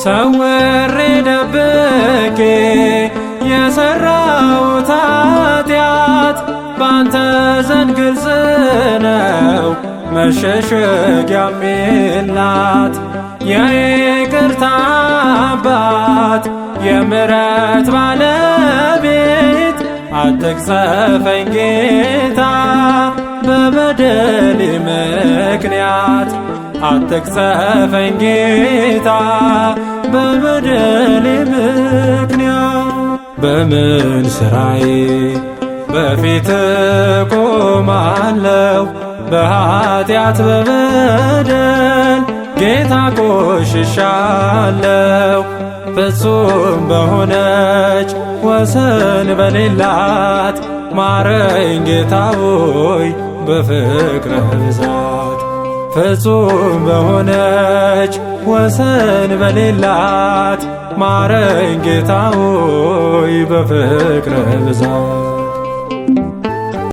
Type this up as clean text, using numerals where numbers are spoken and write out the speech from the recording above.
ሰውሬ ደብቄ የሰራሁት ኃጢአት ባንተ ዘንድ ግልጽ ነው መሸሸጊያም የላት። የይቅርታ አባት የምሕረት ባለቤት አትቅሰፈኝ ጌታ በበደሌ ምክንያት አትቅሰፈኝ ጌታ በበደሌ ምክንያት። በምን ሥራዬ በፊት ቆማለሁ በኃጢአት በበደል ጌታ ቆሽሻለሁ። ፍጹም በሆነች ወሰን በሌላት ማረኝ ጌታ ሆይ በፍቅርህ ብዛት። ፍጹም በሆነች ወሰን በሌላት ማረኝ ጌታ ሆይ በፍቅርህ ብዛት።